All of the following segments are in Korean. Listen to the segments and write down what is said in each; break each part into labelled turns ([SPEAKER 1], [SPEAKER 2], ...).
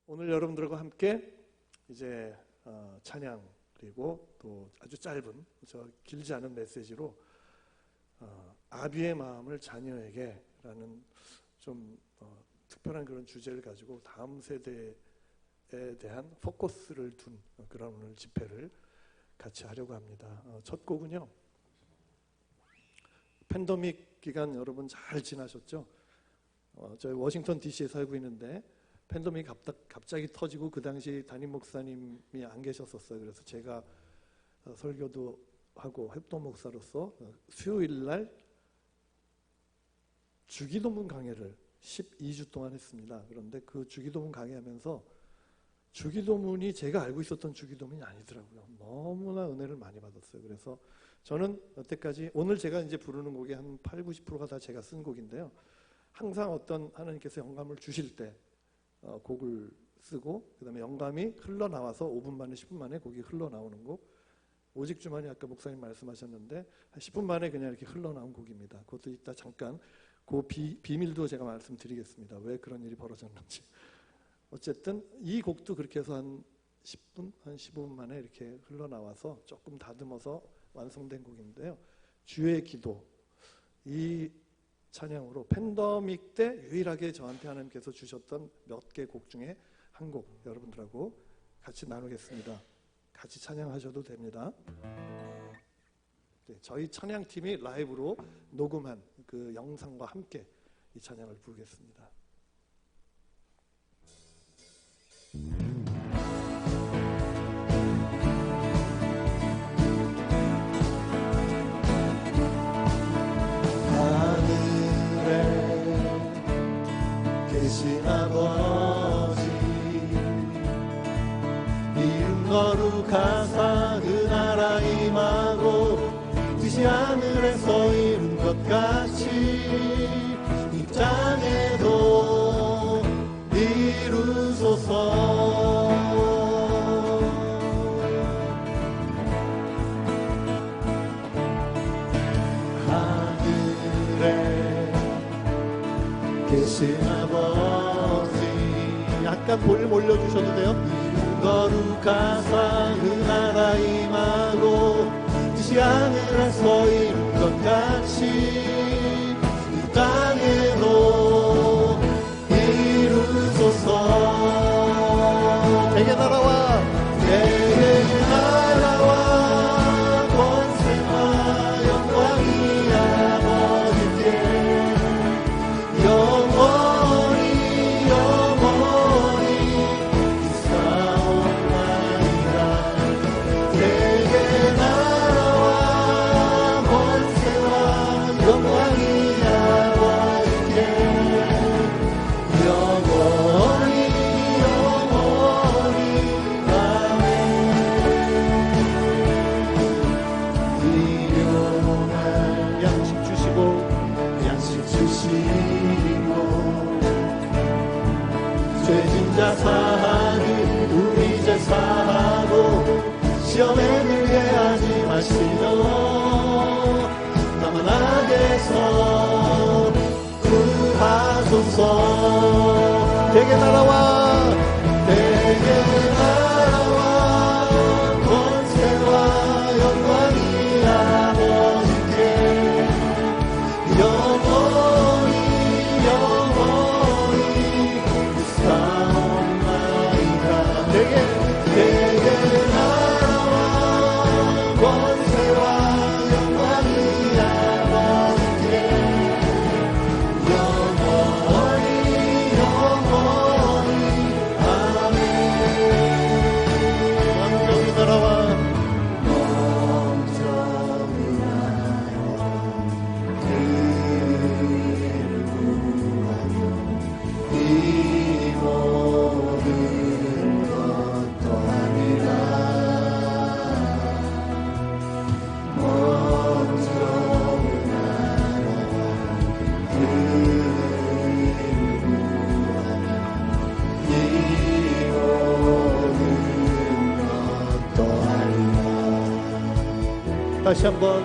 [SPEAKER 1] 오늘 여러분들과 함께 이제 찬양 그리고 또 아주 짧은 길지 않은 메시지로 아비의 마음을 자녀에게 라는 좀 특별한 그런 주제를 가지고 다음 세대에 대한 포커스를 둔 그런 오늘 집회를 같이 하려고 합니다. 첫 곡은요, 팬데믹 기간 여러분 잘 지나셨죠? 저희 워싱턴 DC에 살고 있는데 팬데믹이 갑자기 터지고 그 당시 담임 목사님이 안 계셨었어요. 그래서 제가 설교도 하고 협동 목사로서 수요일 날 주기도문 강해를 12주 동안 했습니다. 그런데 그 주기도문 강해하면서 주기도문이 제가 알고 있었던 주기도문이 아니더라고요. 너무나 은혜를 많이 받았어요. 그래서 저는 여태까지 오늘 제가 이제 부르는 곡이 한 80~90%가 다 제가 쓴 곡인데요. 항상 어떤 하나님께서 영감을 주실 때 곡을 쓰고 그 다음에 영감이 흘러나와서 5분 만에 10분 만에 곡이 흘러나오는 곡, 오직 주만이 아까 목사님 말씀하셨는데 한 10분 만에 그냥 이렇게 흘러나온 곡입니다. 그것도 이따 잠깐 그 비밀도 제가 말씀드리겠습니다. 왜 그런 일이 벌어졌는지. 어쨌든 이 곡도 그렇게 해서 한 10분, 한 15분 만에 이렇게 흘러나와서 조금 다듬어서 완성된 곡인데요. 주의 기도, 이 찬양으로 팬데믹 때 유일하게 저한테 하나님께서 주셨던 몇 개 곡 중에 한 곡 여러분들하고 같이 나누겠습니다. 같이 찬양하셔도 됩니다. 네, 저희 찬양팀이 라이브로 녹음한 그 영상과 함께 이 찬양을 부르겠습니다.
[SPEAKER 2] 계신 아버지, 이름 거룩하사 그 나라 임하고 뜻이 하늘에서 이룬 것 같이 이 땅에도 이루소서. 하늘에 계신 아버지, 약간 볼륨 올려주셔도 돼요. 이름 거룩하사 그 나라 임하고 뜻이 하늘에서 이룬 것 같이 이 땅에도 이루소서. 대개 나라와 권세와 영광이 아버지께 영원히 있사옵나이다. 대개 나라와 권세와 영광이 아버지께 영원히 아멘. 일용할 양식 주시고 죄진 자 사하니 우리 죄 사하고 시험에 들게 하지 마시며 다만 악에서 구하소서. 대개 나라와 권세와 영광이 아버지께 영원히 있사옵나이다. 대개 나라와 권세와 영광이 아버지께 영원히 아멘. 왕정의 나라와 다시 한번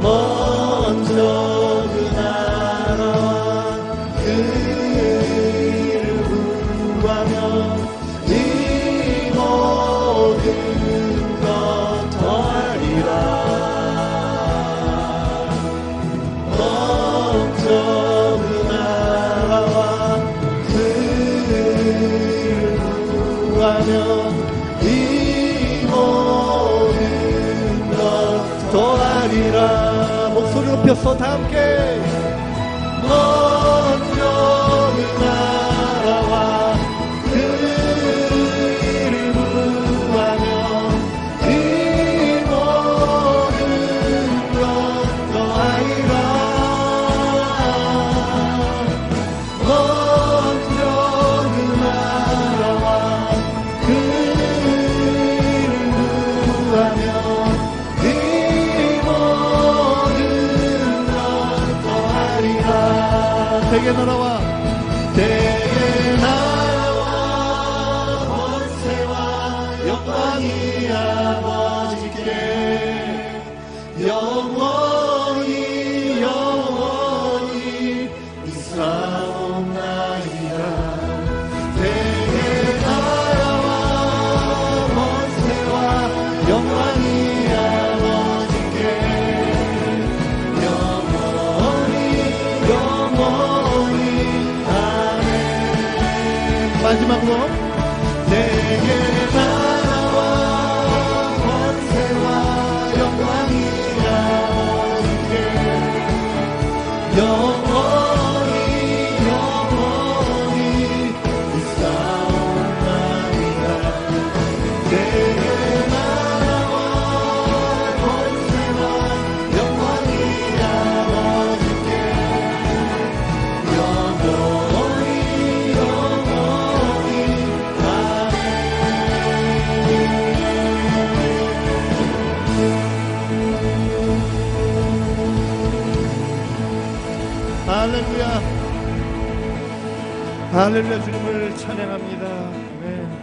[SPEAKER 2] 먼저 그 나라와 그 일을 구하며 높여서 다 함께 먼저 그 나라와 그 일을 구하며 이 모든 것 더하리라. 먼저 그 나라와 그 일을 구하며 이 모든 것 더하리라. 대개 나라와 권세와 영광이 아버지께 영원히 영원히 있사옵나이다. 대개 나라와 권세와 영광이 아버지께 영원히 영원히 아멘. 마지막으로 내게 나라와 권세와 영광이 아버지께 영원히 영원히 있사옵나이다. 내게 나라와 권세와 영광이 아버지께 영원히 영원히 할렐루야. 할렐루야. 주님을 찬양합니다. 아멘.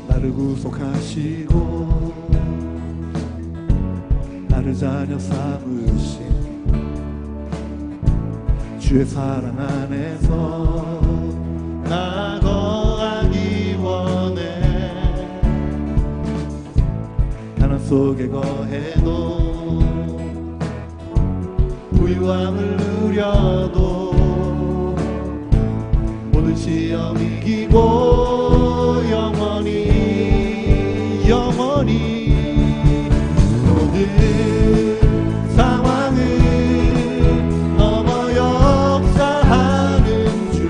[SPEAKER 2] 나를 구속하시고 나를 자녀 삼으신 주의 사랑 안에서 나 거하기 원해. 가난 속에 거해도 부유함을 누려도 모든 시험 이기고 영원히 영원히 모든 상황을 넘어 역사하는 주.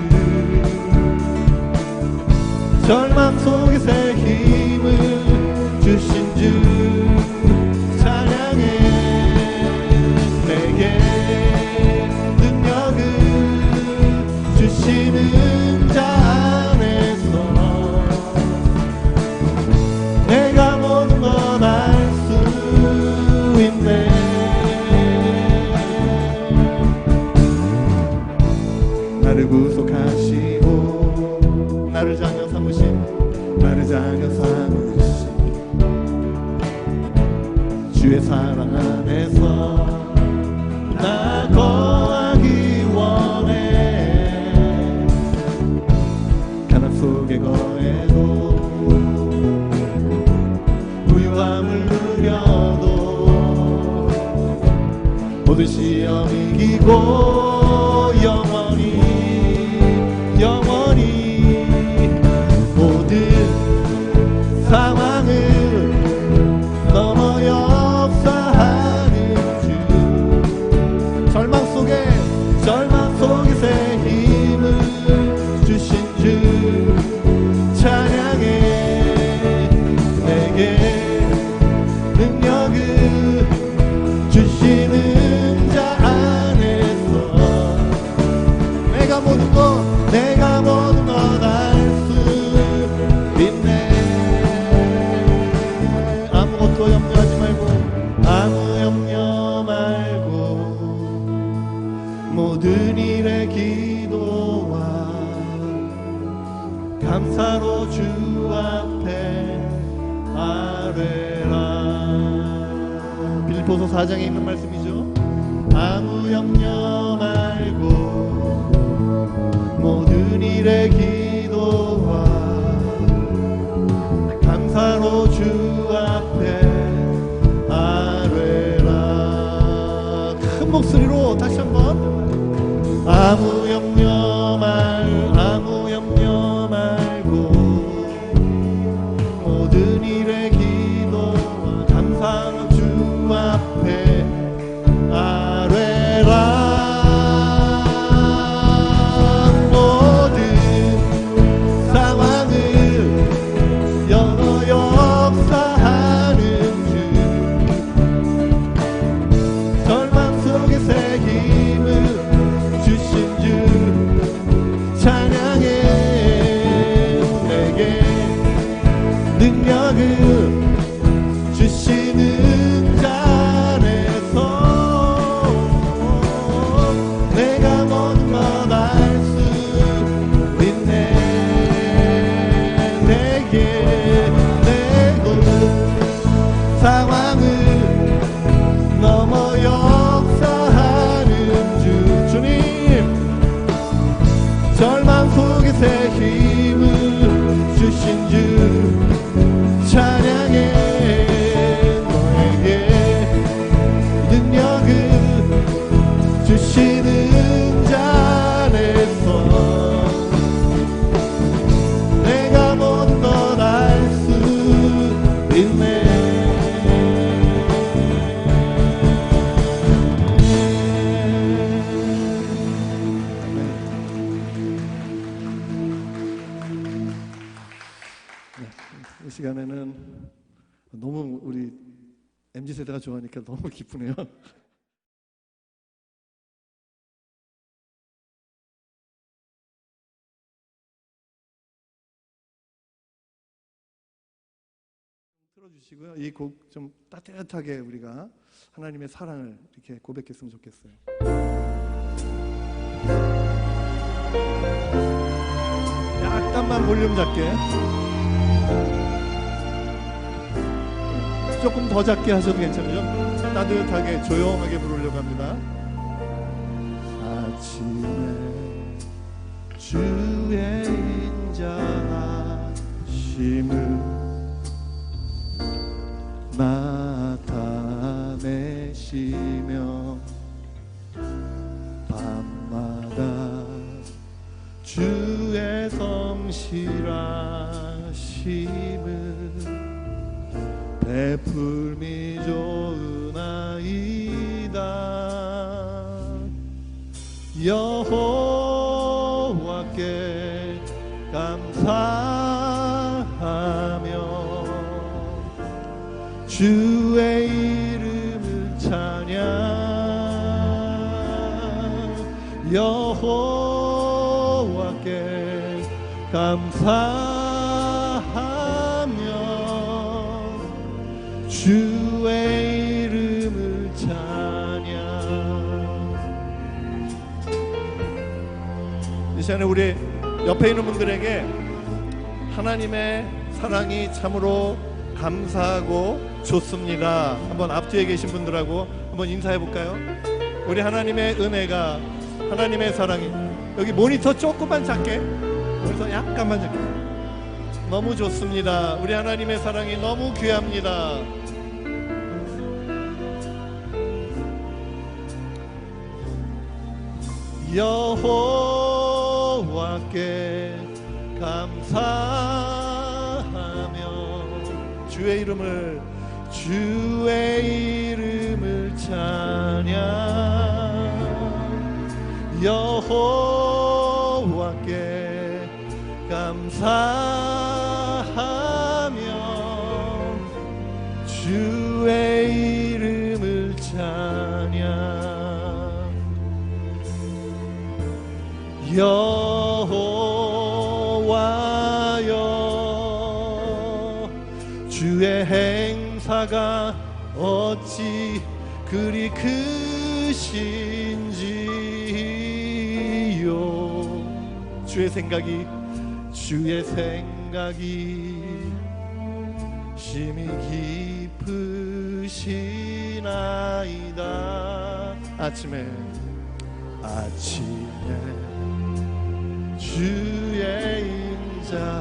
[SPEAKER 2] 절망 속에 새 힘을 주신 주 찬양해. 내게 능력을 주시는 자 안에서 내가 모든 것 알 수 있네. 나를 구속하시고 나를 자녀 삼으신 나를 자녀 삼으신 주의 사랑 안에서 나 거하기 원해. 가난 속에 거해도 부유함을 누려도 모든 시험 이기고 영원히 영원히 모든 상황을 넘어 역사하는 주. 절망 속에 새 힘을 주신 주 찬양해. 내게 능력을 주시는 자 안에서 내가 모든 것 알 수 있네. 아무것도 염려하지 말고 아무 염려 말고 모든 일에 기도와 감사로 주 앞에 아뢰라. 빌립보서 4장에 있는 말씀이죠. 아무 염려 말고 모든 일에 기도와 감사로 주 앞에 아뢰라. 큰 목소리로 다시 한번. 아무 염려 말고 모든 일에 기도와 감사로 주 앞에 아뢰라. 모든 상황을 열어 역사하는 주, 절망 속에 새 힘을 주신 주 찬양해. 내게 능력을 주시는 자 안에서 내가 모든 것 알 수 있네. 내게 내고 상황을 넘어 역사하는 주, 주님 절망 속에 새 힘을 주신 주 찬양해. 너에게 능력을 주시는 자 안에서 내가 모든 것 알 수 있네. 이 시간에는 너무 우리 MZ세대가 좋아하니까 너무 기쁘네요. 틀어주시고요. 이 곡 좀 따뜻하게 우리가 하나님의 사랑을 이렇게 고백했으면 좋겠어요. 약간만 볼륨 작게, 조금 더 작게 하셔도 괜찮죠? 따뜻하게 조용하게 부르려고 합니다. 아침에 주의 인자하심을 나타내시며 밤마다 주의 성실하심을 베풀미 좋으나이다. 여호와께 감사하며 주의 이름을 찬양. 여호와께 감사하며 주의 이름을 찬양. 이 시간에 우리 옆에 있는 분들에게 하나님의 사랑이 참으로 감사하고 좋습니다. 한번 앞뒤에 계신 분들하고 한번 인사해 볼까요? 우리 하나님의 은혜가, 하나님의 사랑이, 여기 모니터 조금만 작게, 그래서 약간만 작게, 너무 좋습니다. 우리 하나님의 사랑이 너무 귀합니다. 여호와께 감사하며 주의 이름을 찬양. 여호와께 감사하며 주의 이름을 찬양. 여호와여 주의 행사가 어찌 그리 크신지요. 주의 생각이 심히 깊으시나이다. 아침에 주의 인자하심을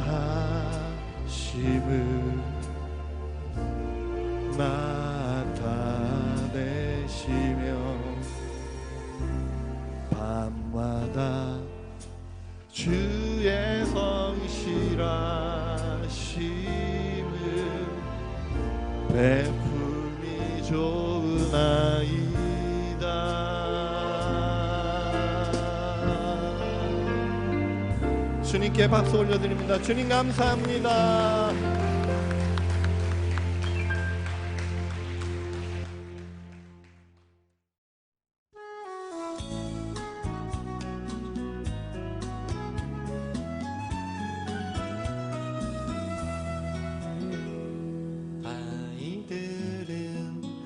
[SPEAKER 2] 나타내시며 밤마다 주의 성실하심을 베풀미 좋으나이다. 주님께 박수 올려드립니다. 주님 감사합니다.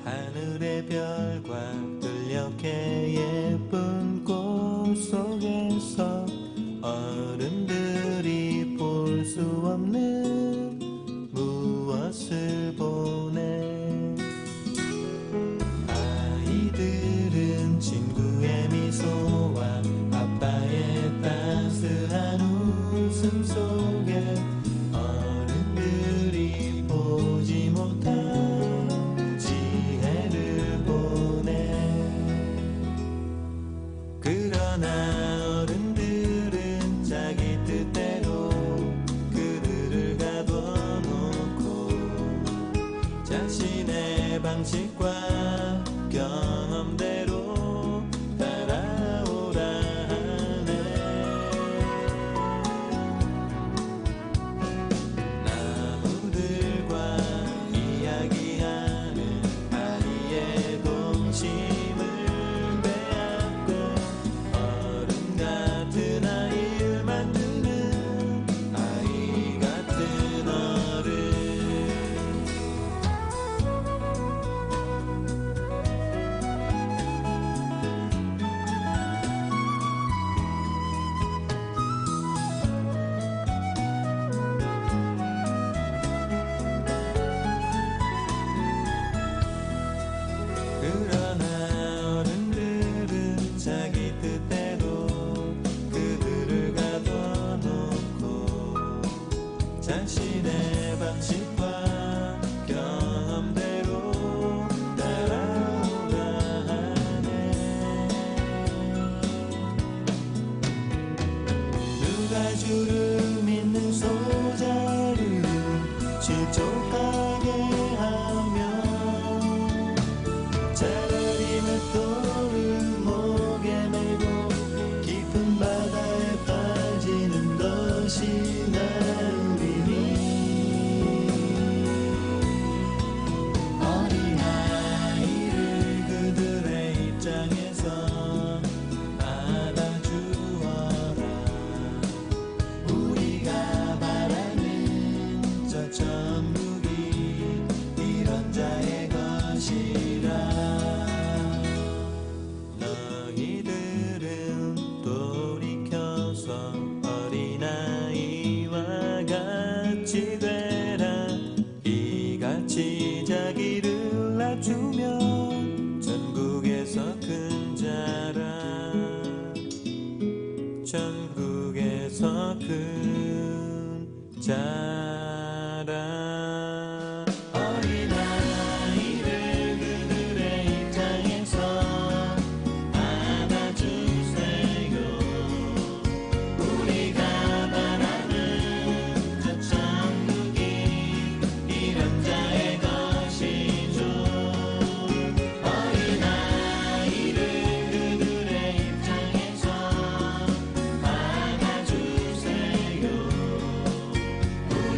[SPEAKER 3] 하늘의 별과 뚫렸게 예쁜 꽃 속에서 어른들이 볼 수 없는 무엇을 보내. 아이들은 친구의 미소와 아빠의 따스한 웃음 속에 어른들이 보지 못한 그러나 어른들은 자기 뜻대로 그들을 가둬놓고 자신의 방식과 경험대로 따라오라 하네. 나무들과 이야기하는 아이의 동심을 그러나 어른들은 자기 뜻대로 그들을 가둬놓고 자신의 방식과 경험대로 따라오라 하네. 누가 주를 믿는 소자를 실족하게 하며 차라리 맷돌을 목에 메고 깊은 바다에 빠지는 것이 나으리니. 어린아이를 그들의 입장에서 받아주어라. 우리가 바라는 저 천국이 이런 자의 것이라. 너희들은 돌이켜서 어린아이와 같이 되라. 이같이 자기를 낮추면 전국에서 큰 자라. 전국에서 큰 자라. 어린아이를 그들의 입장에서 받아주세요. 우리가 바라는 저 천국이 이런 자의 것이죠. 어린아이를 그들의 입장에서 받아주세요. 우리가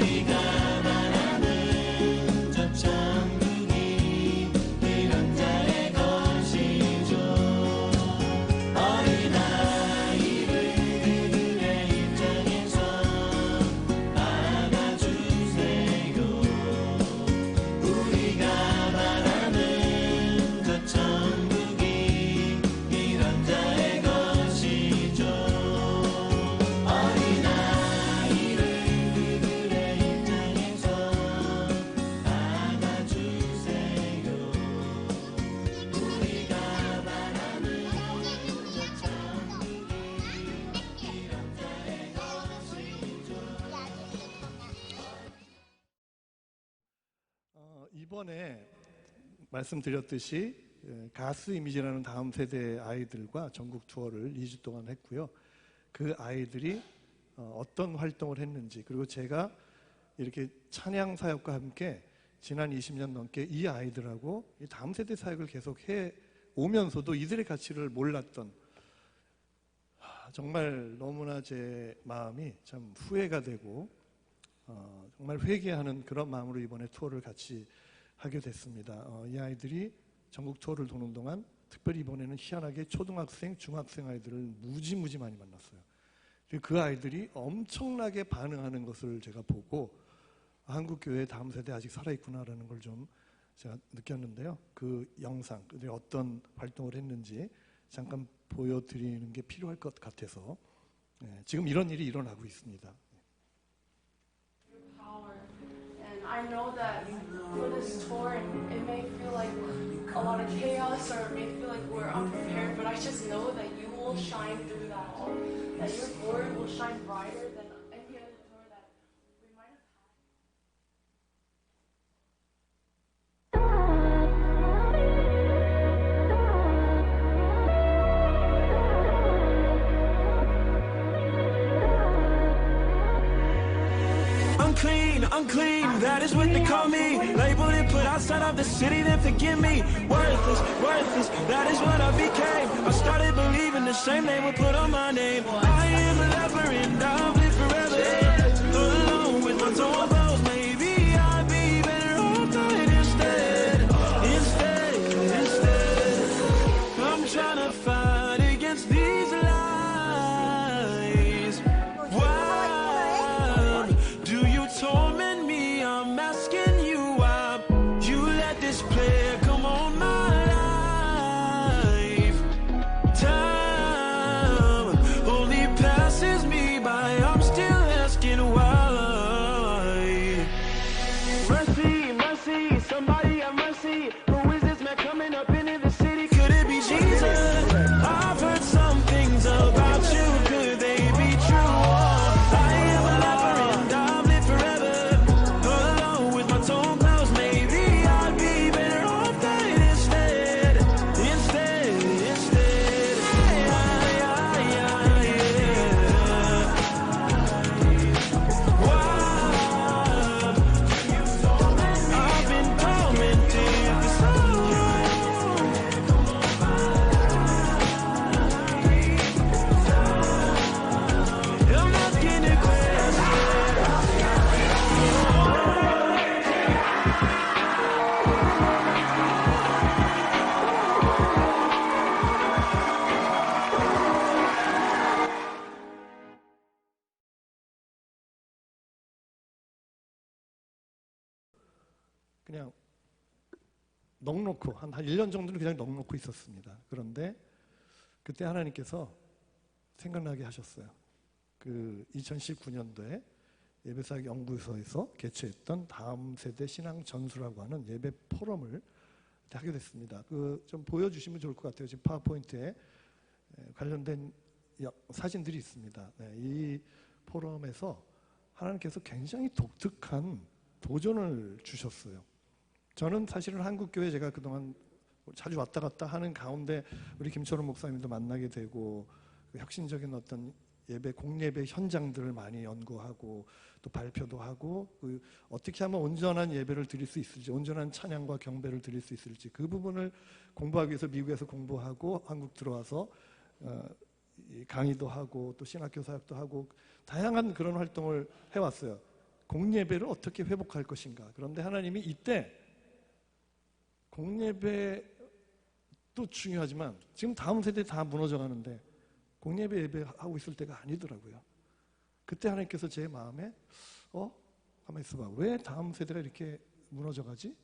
[SPEAKER 2] 이번에 말씀드렸듯이 가스 이미지라는 다음 세대 아이들과 전국 투어를 2주 동안 했고요. 그 아이들이 어떤 활동을 했는지, 그리고 제가 이렇게 찬양 사역과 함께 지난 20년 넘게 이 아이들하고 이 다음 세대 사역을 계속 해 오면서도 이들의 가치를 몰랐던, 정말 너무나 제 마음이 참 후회가 되고 정말 회개하는 그런 마음으로 이번에 투어를 같이 하게 됐습니다. 이 아이들이 전국 투어를 도는 동안 특별히 이번에는 희한하게 초등학생, 중학생 아이들을 무지 많이 만났어요. 그 아이들이 엄청나게 반응하는 것을 제가 보고 한국교회 다음 세대 아직 살아있구나라는 걸 좀 제가 느꼈는데요. 그 영상, 그들이 어떤 활동을 했는지 잠깐 보여드리는 게 필요할 것 같아서 지금 이런 일이 일어나고 있습니다.
[SPEAKER 4] And I know that for this tour, it may feel like a lot of chaos or it may feel like we're unprepared, but I just know that you will shine through that all. That your glory will shine brighter than any other tour that we might have had.
[SPEAKER 3] Unclean, unclean, that is what they call me. Labeled and put outside of the city, then forgive me. Worthless, worthless, that is what I became. I started believing the same name would put on my name. I am a leper and I'll live forever. Alone with my torn clothes, maybe I'd be better off dying instead. Instead, I'm trying to fight against these lies. Why do you torment me? I'm asking you why you let this player come on my life. Time only passes me by, I'm still asking why. Mercy, mercy, somebody have mercy. Who is this man coming up into the city? Could it be Jesus? I've heard some things about you, could they be true? I am a leper and I've lived forever. Alone with my torn clothes, maybe I'd be better off dying instead. Why? I've been tormented for so long. I'm asking a question.
[SPEAKER 2] 그냥 넉놓고 한 1년 정도는 그냥 넉놓고 있었습니다. 그런데 그때 하나님께서 생각나게 하셨어요. 그 2019년도에 예배사역 연구소에서 개최했던 다음 세대 신앙 전수라고 하는 예배 포럼을 하게 됐습니다. 그 좀 보여주시면 좋을 것 같아요. 지금 파워포인트에 관련된 사진들이 있습니다. 이 포럼에서 하나님께서 굉장히 독특한 도전을 주셨어요. 저는 사실은 한국교회 제가 그동안 자주 왔다 갔다 하는 가운데 우리 김철원 목사님도 만나게 되고 혁신적인 어떤 예배, 공예배 현장들을 많이 연구하고 또 발표도 하고 어떻게 하면 온전한 예배를 드릴 수 있을지, 온전한 찬양과 경배를 드릴 수 있을지 그 부분을 공부하기 위해서 미국에서 공부하고 한국 들어와서 강의도 하고 또 신학교 사역도 하고 다양한 그런 활동을 해왔어요. 공예배를 어떻게 회복할 것인가. 그런데 하나님이 이때 공예배도 중요하지만 지금 다음 세대 다 무너져 가는데 공예배 예배하고 있을 때가 아니더라고요. 그때 하나님께서 제 마음에 가만히 있어봐. 왜 다음 세대가 이렇게 무너져 가지?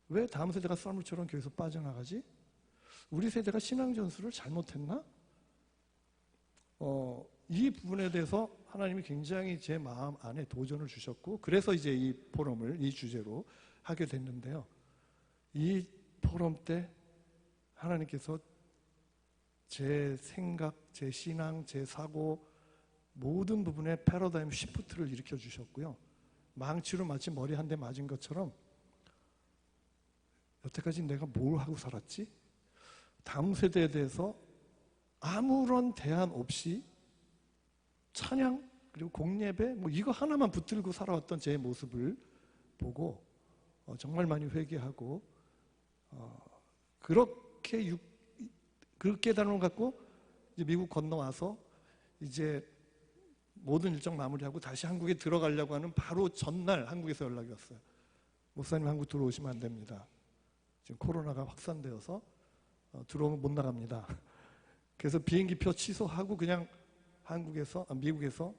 [SPEAKER 2] 왜 다음 세대가 썰물처럼 교회에서 빠져나가지? 우리 세대가 신앙 전수를 잘못했나? 이 부분에 대해서 하나님이 굉장히 제 마음 안에 도전을 주셨고 그래서 이제 이 포럼을 이 주제로 하게 됐는데요. 이 포럼 때 하나님께서 제 생각, 제 신앙, 제 사고 모든 부분에 패러다임 시프트를 일으켜 주셨고요. 망치로 마치 머리 한 대 맞은 것처럼
[SPEAKER 1] 여태까지 내가 뭘 하고 살았지? 다음 세대에 대해서 아무런 대안 없이 찬양 그리고 공예배 뭐 이거 하나만 붙들고 살아왔던 제 모습을 보고 정말 많이 회개하고 그렇게 그 깨달음을 갖고 이제 미국 건너와서 이제 모든 일정 마무리하고 다시 한국에 들어가려고 하는 바로 전날 한국에서 연락이 왔어요. 목사님 한국 들어오시면 안 됩니다. 지금 코로나가 확산되어서 들어오면 못 나갑니다. 그래서 비행기표 취소하고 그냥 미국에서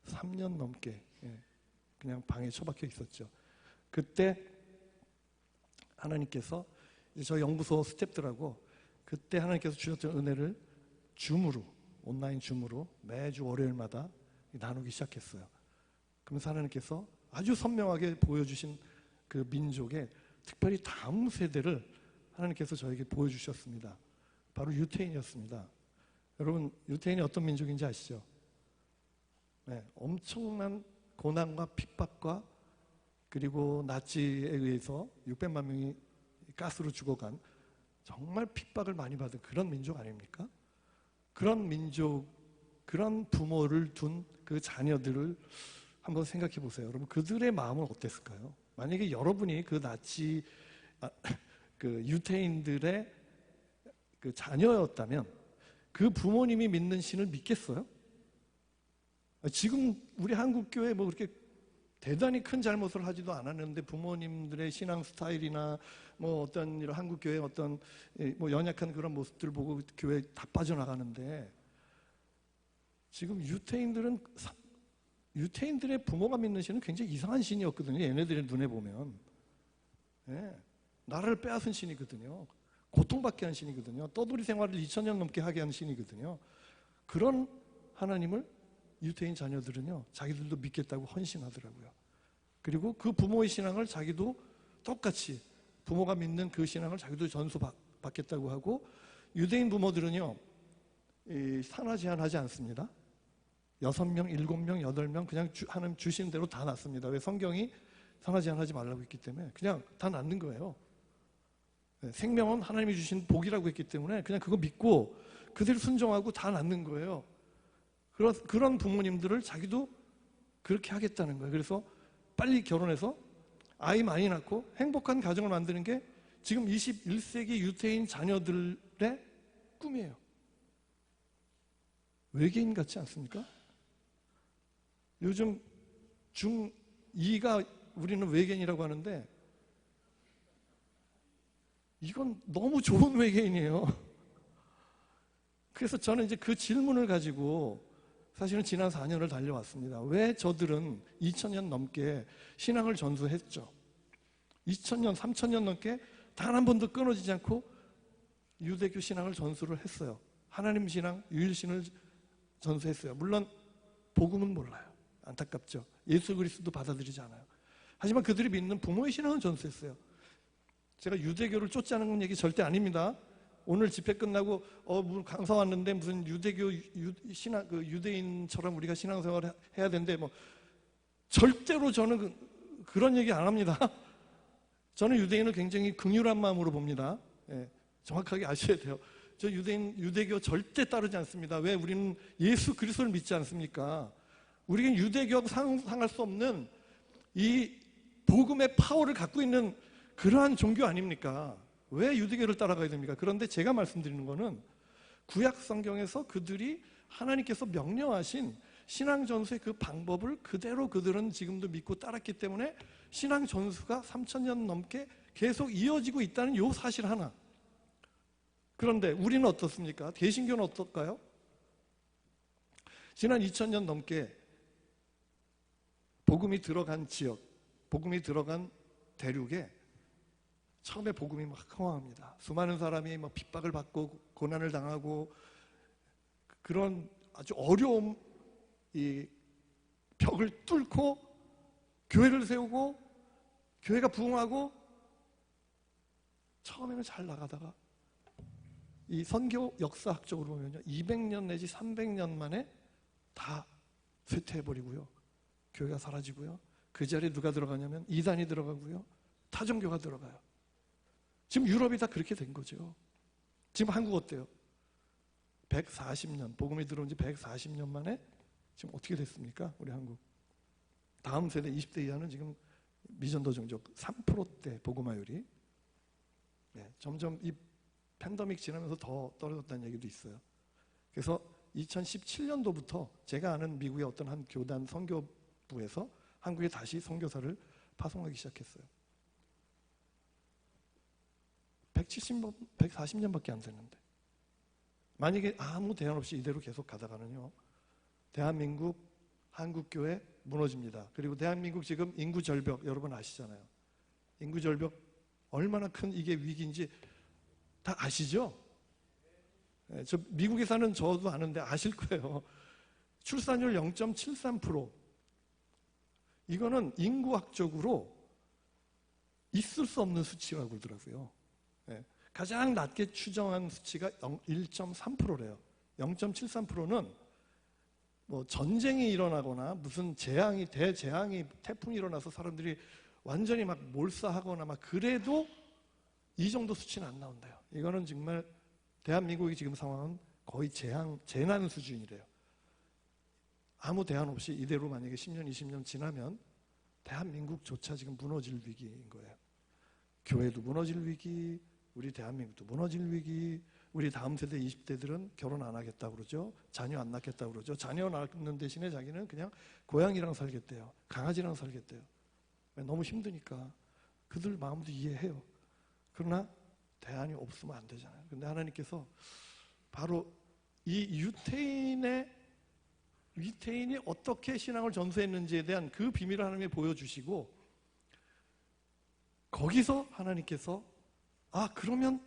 [SPEAKER 1] 3년 넘게 그냥 방에 처박혀 있었죠. 그때 하나님께서 저 연구소 스태프들하고 그때 하나님께서 주셨던 은혜를 온라인 줌으로 매주 월요일마다 나누기 시작했어요. 그러면서 하나님께서 아주 선명하게 보여주신 그 민족의 특별히 다음 세대를 하나님께서 저에게 보여주셨습니다. 바로 유태인이었습니다. 여러분 유태인이 어떤 민족인지 아시죠? 네, 엄청난 고난과 핍박과 그리고 나치에 의해서 600만 명이 가스로 죽어간 정말 핍박을 많이 받은 그런 민족 아닙니까? 그런 민족, 그런 부모를 둔 그 자녀들을 한번 생각해 보세요. 여러분 그들의 마음은 어땠을까요? 만약에 여러분이 그 그 유태인들의 그 자녀였다면 그 부모님이 믿는 신을 믿겠어요? 지금 우리 한국 교회 뭐 그렇게 대단히 큰 잘못을 하지도 않았는데 부모님들의 신앙 스타일이나 뭐 어떤 이런 한국 교회 어떤 뭐 연약한 그런 모습들 보고 교회 다 빠져나가는데 지금 유태인들의 부모가 믿는 신은 굉장히 이상한 신이었거든요. 얘네들의 눈에 보면 나라를 빼앗은 신이거든요. 고통받게 한 신이거든요. 떠돌이 생활을 2000년 넘게 하게 한 신이거든요. 그런 하나님을 유태인 자녀들은요 자기들도 믿겠다고 헌신하더라고요. 그리고 그 부모의 신앙을 자기도 똑같이 부모가 믿는 그 신앙을 자기도 전수받겠다고 하고 유대인 부모들은요 산하 제한하지 않습니다. 6명, 7명, 8명 그냥 하나님 주신 대로 다 낳습니다. 왜? 성경이 산하 제한하지 말라고 했기 때문에 그냥 다 낳는 거예요. 생명은 하나님이 주신 복이라고 했기 때문에 그냥 그거 믿고 그대로 순종하고 다 낳는 거예요. 그런 부모님들을 자기도 그렇게 하겠다는 거예요. 그래서 빨리 결혼해서 아이 많이 낳고 행복한 가정을 만드는 게 지금 21세기 유태인 자녀들의 꿈이에요. 외계인 같지 않습니까? 요즘 중2가 우리는 외계인이라고 하는데 이건 너무 좋은 외계인이에요. 그래서 저는 이제 그 질문을 가지고 사실은 지난 4년을 달려왔습니다. 왜 저들은 2000년 넘게 신앙을 전수했죠? 2000년, 3000년 넘게 단 한 번도 끊어지지 않고 유대교 신앙을 전수를 했어요. 하나님 신앙, 유일신을 전수했어요. 물론 복음은 몰라요. 안타깝죠. 예수 그리스도도 받아들이지 않아요. 하지만 그들이 믿는 부모의 신앙은 전수했어요. 제가 유대교를 쫓자는 얘기 절대 아닙니다. 오늘 집회 끝나고 무슨 강사 왔는데 무슨 유대교 신앙 유대인처럼 우리가 신앙생활을 해야 되는데 뭐 절대로 저는 그런 얘기 안 합니다. 저는 유대인을 굉장히 긍휼한 마음으로 봅니다. 정확하게 아셔야 돼요. 저 유대교 절대 따르지 않습니다. 왜? 우리는 예수 그리스도를 믿지 않습니까? 우리는 유대교하고 상상할 수 없는 이 복음의 파워를 갖고 있는 그러한 종교 아닙니까? 왜 유대교를 따라가야 됩니까? 그런데 제가 말씀드리는 거는 구약 성경에서 그들이 하나님께서 명령하신 신앙 전수의 그 방법을 그대로 그들은 지금도 믿고 따랐기 때문에 신앙 전수가 3000년 넘게 계속 이어지고 있다는 요 사실 하나. 그런데 우리는 어떻습니까? 개신교는 어떨까요? 지난 2000년 넘게 복음이 들어간 지역, 복음이 들어간 대륙에 처음에 복음이 막 흥황합니다. 수많은 사람이 막 핍박을 받고 고난을 당하고 그런 아주 어려움 이 벽을 뚫고 교회를 세우고 교회가 부흥하고 처음에는 잘 나가다가 이 선교 역사학적으로 보면요 200년 내지 300년 만에 다 쇠퇴해버리고요 교회가 사라지고요 그 자리에 누가 들어가냐면 이단이 들어가고요 타종교가 들어가요. 지금 유럽이 다 그렇게 된 거죠. 지금 한국 어때요? 140년, 복음이 들어온 지 140년 만에 지금 어떻게 됐습니까? 우리 한국. 다음 세대 20대 이하는 지금 미전도 종족 3%대 복음화율이. 네, 점점 이 팬데믹 지나면서 더 떨어졌다는 얘기도 있어요. 그래서 2017년도부터 제가 아는 미국의 어떤 한 교단 선교부에서 한국에 다시 선교사를 파송하기 시작했어요. 140년밖에 안 됐는데 만약에 아무 대안 없이 이대로 계속 가다가는요, 대한민국 한국교회 무너집니다. 그리고 대한민국 지금 인구 절벽 여러분 아시잖아요. 인구 절벽 얼마나 큰 이게 위기인지 다 아시죠? 네, 저 미국에 사는 저도 아는데 아실 거예요. 출산율 0.73%. 이거는 인구학적으로 있을 수 없는 수치라고 그러더라고요. 네, 가장 낮게 추정한 수치가 1.3%래요. 0.73%는 뭐 전쟁이 일어나거나 무슨 대재앙이 태풍이 일어나서 사람들이 완전히 막 몰사하거나 막 그래도 이 정도 수치는 안 나온대요. 이거는 정말 대한민국의 지금 상황은 거의 재난 수준이래요. 아무 대안 없이 이대로 만약에 10년, 20년 지나면 대한민국조차 지금 무너질 위기인 거예요. 교회도 무너질 위기, 우리 대한민국도 무너질 위기, 우리 다음 세대 20대들은 결혼 안 하겠다고 그러죠. 자녀 안 낳겠다고 그러죠. 자녀 낳는 대신에 자기는 그냥 고양이랑 살겠대요. 강아지랑 살겠대요. 너무 힘드니까. 그들 마음도 이해해요. 그러나 대안이 없으면 안 되잖아요. 근데 하나님께서 바로 이 유태인이 어떻게 신앙을 전수했는지에 대한 그 비밀을 하나님이 보여주시고, 거기서 하나님께서 그러면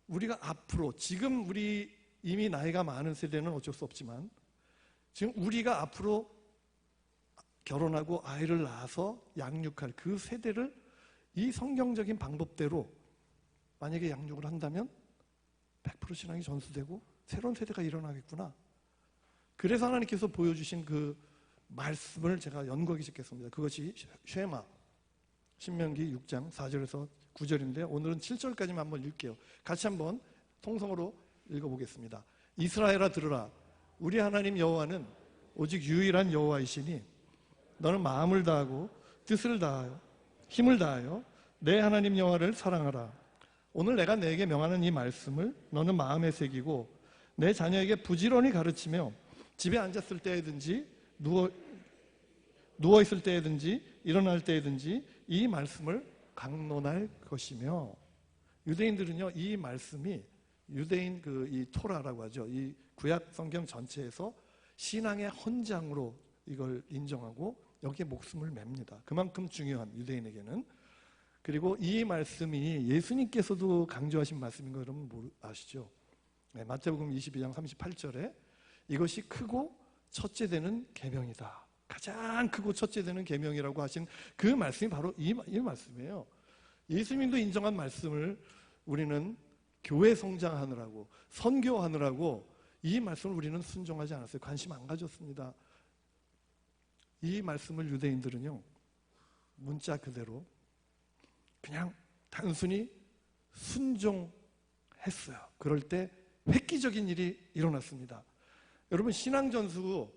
[SPEAKER 1] 우리가 앞으로, 지금 우리 이미 나이가 많은 세대는 어쩔 수 없지만 지금 우리가 앞으로 결혼하고 아이를 낳아서 양육할 그 세대를 이 성경적인 방법대로 만약에 양육을 한다면 100% 신앙이 전수되고 새로운 세대가 일어나겠구나. 그래서 하나님께서 보여주신 그 말씀을 제가 연구하기 시작했습니다. 그것이 쉐마, 신명기 6장 4절에서 9절인데 오늘은 7절까지만 한번 읽게요. 같이 한번 통성으로 읽어보겠습니다. 이스라엘아 들으라. 우리 하나님 여호와는 오직 유일한 여호와이시니 너는 마음을 다하고 뜻을 다하여 힘을 다하여 내 하나님 여호와를 사랑하라. 오늘 내가 내게 명하는 이 말씀을 너는 마음에 새기고 내 자녀에게 부지런히 가르치며 집에 앉았을 때든지 누워 있을 때든지 일어날 때든지 이 말씀을 강론할 것이며. 유대인들은요, 이 말씀이 유대인 이 토라라고 하죠. 이 구약 성경 전체에서 신앙의 헌장으로 이걸 인정하고 여기에 목숨을 맵니다. 그만큼 중요한 유대인에게는. 그리고 이 말씀이 예수님께서도 강조하신 말씀인 거 여러분 아시죠? 네, 마태복음 22장 38절에 이것이 크고 첫째 되는 계명이다. 가장 크고 첫째 되는 계명이라고 하신 그 말씀이 바로 이 말씀이에요. 예수님도 인정한 말씀을 우리는 교회 성장하느라고 선교하느라고 이 말씀을 우리는 순종하지 않았어요. 관심 안 가졌습니다. 이 말씀을 유대인들은요, 문자 그대로 그냥 단순히 순종했어요. 그럴 때 획기적인 일이 일어났습니다. 여러분, 신앙전수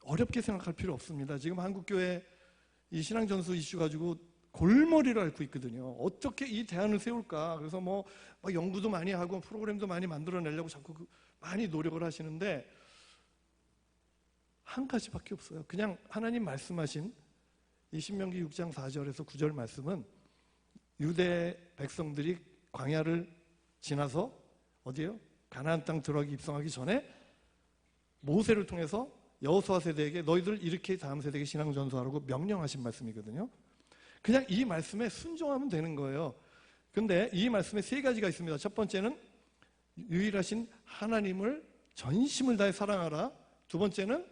[SPEAKER 1] 어렵게 생각할 필요 없습니다. 지금 한국교회 이 신앙전수 이슈 가지고 골머리를 앓고 있거든요. 어떻게 이 대안을 세울까? 그래서 막 연구도 많이 하고 프로그램도 많이 만들어내려고 자꾸 많이 노력을 하시는데 한 가지밖에 없어요. 그냥 하나님 말씀하신 이 신명기 6장 4절에서 9절 말씀은 유대 백성들이 광야를 지나서 어디예요? 가나안 땅 들어가기 입성하기 전에 모세를 통해서 여호수아 세대에게 너희들 이렇게 다음 세대에게 신앙 전수하라고 명령하신 말씀이거든요. 그냥 이 말씀에 순종하면 되는 거예요. 그런데 이 말씀에 세 가지가 있습니다. 첫 번째는 유일하신 하나님을 전심을 다해 사랑하라. 두 번째는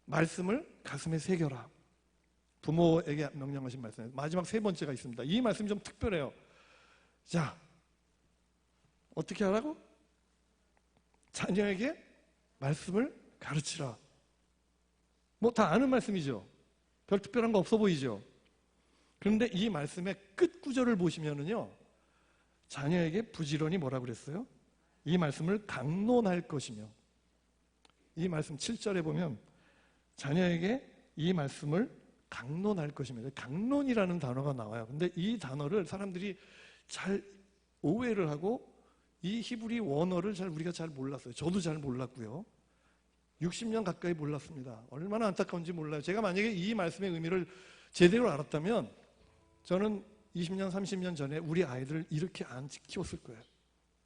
[SPEAKER 1] 말씀을 가슴에 새겨라. 부모에게 명령하신 말씀. 마지막 세 번째가 있습니다. 이 말씀이 좀 특별해요. 자, 어떻게 하라고? 자녀에게 말씀을 가르치라. 다 아는 말씀이죠. 별 특별한 거 없어 보이죠. 그런데 이 말씀의 끝 구절을 보시면은요, 자녀에게 부지런히 뭐라 그랬어요? 이 말씀을 강론할 것이며, 이 말씀 7절에 보면 자녀에게 이 말씀을 강론할 것이며, 강론이라는 단어가 나와요. 근데 이 단어를 사람들이 잘 오해를 하고 이 히브리 원어를 우리가 잘 몰랐어요. 저도 잘 몰랐고요. 60년 가까이 몰랐습니다. 얼마나 안타까운지 몰라요. 제가 만약에 이 말씀의 의미를 제대로 알았다면 저는 20년, 30년 전에 우리 아이들을 이렇게 안 키웠을 거예요.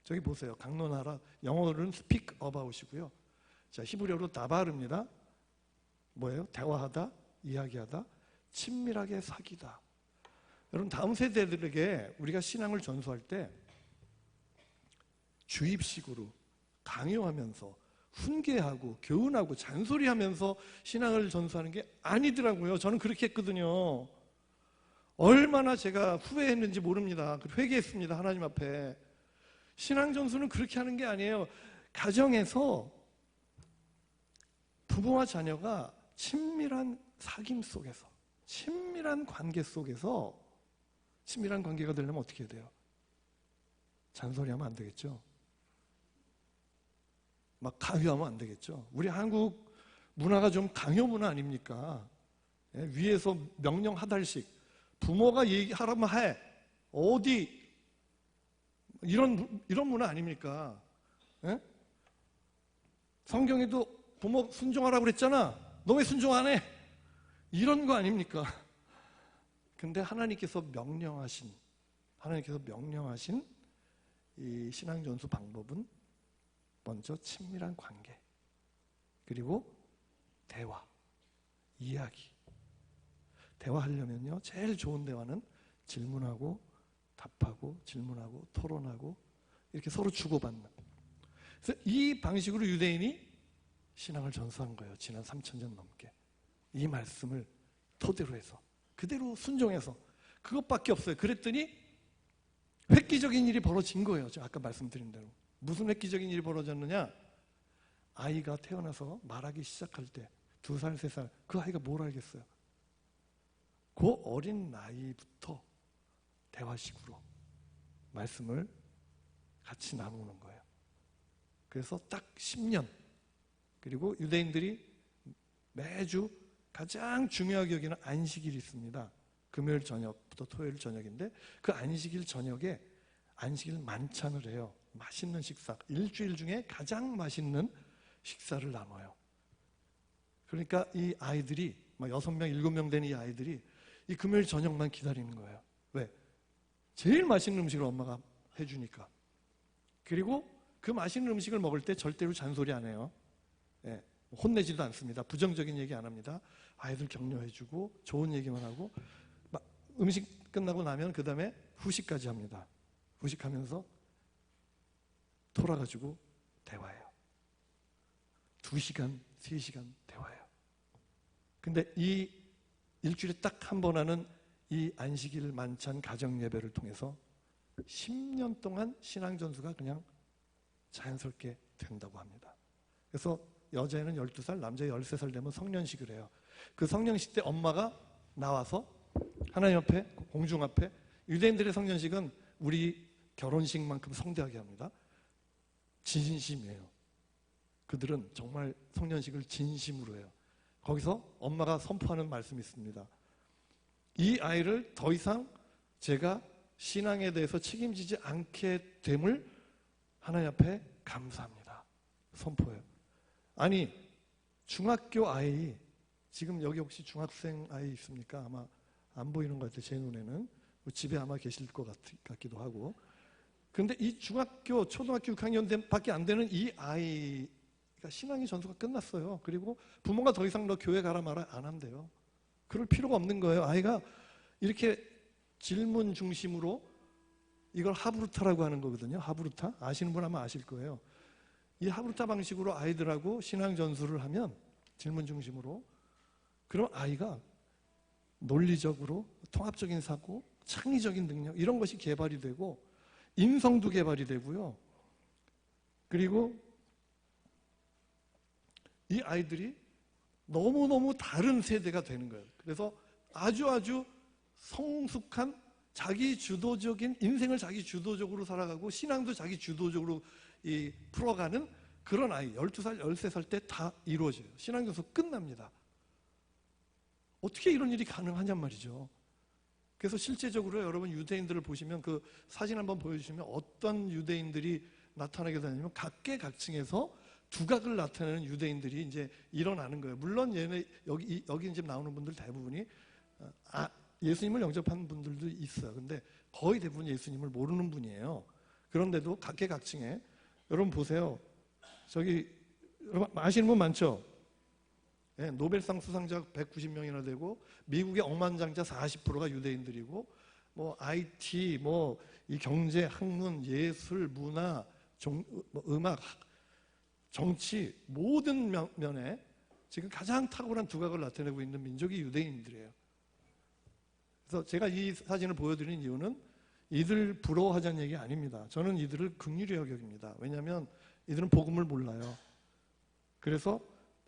[SPEAKER 1] 저기 보세요. 강론하라. 영어로는 speak about이고요. 자, 히브리어로 다바르입니다. 뭐예요? 대화하다, 이야기하다, 친밀하게 사귀다. 여러분, 다음 세대들에게 우리가 신앙을 전수할 때 주입식으로 강요하면서 훈계하고 교훈하고 잔소리하면서 신앙을 전수하는 게 아니더라고요. 저는 그렇게 했거든요. 얼마나 제가 후회했는지 모릅니다. 회개했습니다. 하나님 앞에. 신앙 전수는 그렇게 하는 게 아니에요. 가정에서 부모와 자녀가 친밀한 사귐 속에서, 친밀한 관계 속에서, 친밀한 관계가 되려면 어떻게 해야 돼요? 잔소리하면 안 되겠죠. 막 강요하면 안 되겠죠. 우리 한국 문화가 좀 강요 문화 아닙니까? 예, 위에서 명령하달식, 부모가 얘기하라면 해. 어디 이런 문화 아닙니까? 예? 성경에도 부모 순종하라고 그랬잖아. 너 왜 순종 안 해? 이런 거 아닙니까? 근데 하나님께서 명령하신 이 신앙 전수 방법은 먼저 친밀한 관계, 그리고 대화, 이야기. 대화하려면요, 제일 좋은 대화는 질문하고 답하고 질문하고 토론하고 이렇게 서로 주고받는. 그래서 이 방식으로 유대인이 신앙을 전수한 거예요. 지난 3,000년 넘게. 이 말씀을 토대로 해서 그대로 순종해서 그것밖에 없어요. 그랬더니 획기적인 일이 벌어진 거예요. 제가 아까 말씀드린 대로. 무슨 획기적인 일이 벌어졌느냐? 아이가 태어나서 말하기 시작할 때 2살, 3살 그 아이가 뭘 알겠어요? 그 어린 나이부터 대화식으로 말씀을 같이 나누는 거예요. 그래서 딱 10년. 그리고 유대인들이 매주 가장 중요하게 여기는 안식일이 있습니다. 금요일 저녁부터 토요일 저녁인데 그 안식일 저녁에 안식일 만찬을 해요. 맛있는 식사. 일주일 중에 가장 맛있는 식사를 나눠요. 그러니까 이 아이들이 6명, 7명 된 이 아이들이 이 금요일 저녁만 기다리는 거예요. 왜? 제일 맛있는 음식을 엄마가 해주니까. 그리고 그 맛있는 음식을 먹을 때 절대로 잔소리 안 해요. 예, 혼내지도 않습니다. 부정적인 얘기 안 합니다. 아이들 격려해주고 좋은 얘기만 하고 음식 끝나고 나면 그 다음에 후식까지 합니다. 후식하면서 돌아가지고 대화해요. 2시간, 3시간 대화해요. 근데 이 일주일에 딱 한 번 하는 이 안식일 만찬 가정 예배를 통해서 10년 동안 신앙 전수가 그냥 자연스럽게 된다고 합니다. 그래서 여자애는 12살, 남자 13살 되면 성년식을 해요. 그 성년식 때 엄마가 나와서 하나님 앞에, 공중 앞에, 유대인들의 성년식은 우리 결혼식만큼 성대하게 합니다. 진심이에요. 그들은 정말 성년식을 진심으로 해요. 거기서 엄마가 선포하는 말씀이 있습니다. 이 아이를 더 이상 제가 신앙에 대해서 책임지지 않게 됨을 하나님 앞에 감사합니다. 선포해요. 아니, 중학교 아이, 지금 여기 혹시 중학생 아이 있습니까? 아마 안 보이는 것 같아요. 제 눈에는. 집에 아마 계실 것 같기도 하고. 근데 이 중학교, 초등학교 6학년 밖에 안 되는 이 아이가 신앙의 전수가 끝났어요. 그리고 부모가 더 이상 너 교회 가라 말아 안 한대요. 그럴 필요가 없는 거예요. 아이가 이렇게 질문 중심으로 이걸 하브루타라고 하는 거거든요. 하브루타? 아시는 분 아마 아실 거예요. 이 하브루타 방식으로 아이들하고 신앙 전수를 하면 질문 중심으로 그럼 아이가 논리적으로 통합적인 사고, 창의적인 능력 이런 것이 개발이 되고 인성도 개발이 되고요. 그리고 이 아이들이 너무너무 다른 세대가 되는 거예요. 그래서 아주 성숙한 자기 주도적인 인생을 자기 주도적으로 살아가고 신앙도 자기 주도적으로 풀어가는 그런 아이 12살, 13살 때 다 이루어져요. 신앙전수 끝납니다. 어떻게 이런 일이 가능하냔 말이죠. 그래서 실제적으로 여러분 유대인들을 보시면 그 사진 한번 보여주시면 어떤 유대인들이 나타나게 되냐면 각계각층에서 두각을 나타내는 유대인들이 이제 일어나는 거예요. 물론 얘네 여기 이제 나오는 분들 대부분이 예수님을 영접한 분들도 있어요. 근데 거의 대부분 예수님을 모르는 분이에요. 그런데도 각계각층에 여러분 보세요. 저기 여러분 아시는 분 많죠? 네, 노벨상 수상자 190명이나 되고 미국의 억만장자 40%가 유대인들이고 뭐 IT, 뭐 이 경제, 학문, 예술, 문화, 음악, 정치 모든 면에 지금 가장 탁월한 두각을 나타내고 있는 민족이 유대인들이에요. 그래서 제가 이 사진을 보여드리는 이유는 이들 부러워하자는 얘기 아닙니다. 저는 이들을 긍휼히 여깁니다. 왜냐하면 이들은 복음을 몰라요. 그래서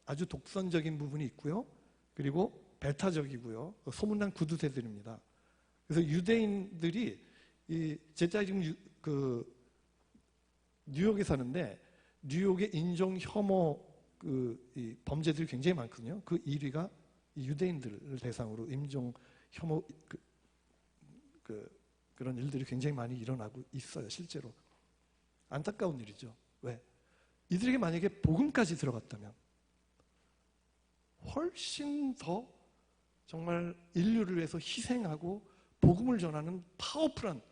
[SPEAKER 1] 아주 독선적인 부분이 있고요. 그리고 배타적이고요. 소문난 구두쇠들입니다. 그래서 유대인들이 제가 지금 뉴욕에 사는데 뉴욕의 인종 혐오 이 범죄들이 굉장히 많거든요. 그 1위가 유대인들을 대상으로 인종 혐오 그런 일들이 굉장히 많이 일어나고 있어요. 실제로 안타까운 일이죠. 왜? 이들에게 만약에 복음까지 들어갔다면 훨씬 더 정말 인류를 위해서 희생하고 복음을 전하는 파워풀한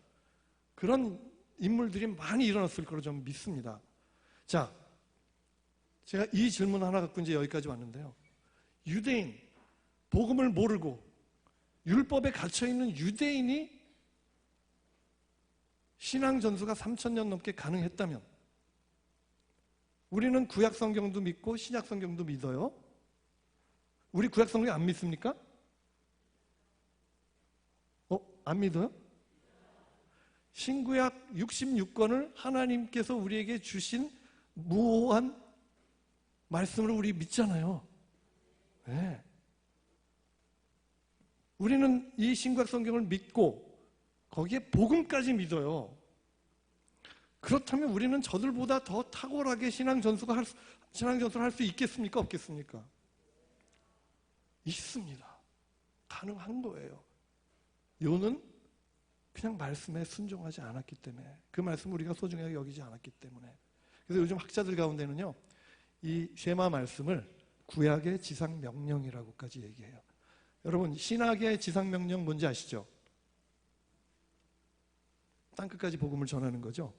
[SPEAKER 1] 그런 인물들이 많이 일어났을 거로 좀 믿습니다. 자, 제가 이 질문 하나 갖고 이제 여기까지 왔는데요. 유대인, 복음을 모르고 율법에 갇혀있는 유대인이 신앙 전수가 3,000년 넘게 가능했다면 우리는 구약 성경도 믿고 신약 성경도 믿어요. 우리 구약 성경 안 믿습니까? 안 믿어요? 신구약 66권을 하나님께서 우리에게 주신 무오한 말씀을 우리 믿잖아요. 네. 우리는 이 신구약 성경을 믿고 거기에 복음까지 믿어요. 그렇다면 우리는 저들보다 더 탁월하게 신앙 전수를 할 수 있겠습니까? 없겠습니까? 있습니다. 가능한 거예요. 요는 그냥 말씀에 순종하지 않았기 때문에, 그 말씀을 우리가 소중하게 여기지 않았기 때문에. 그래서 요즘 학자들 가운데는요, 이 쉐마 말씀을 구약의 지상명령이라고까지 얘기해요. 여러분, 신학의 지상명령 뭔지 아시죠? 땅끝까지 복음을 전하는 거죠.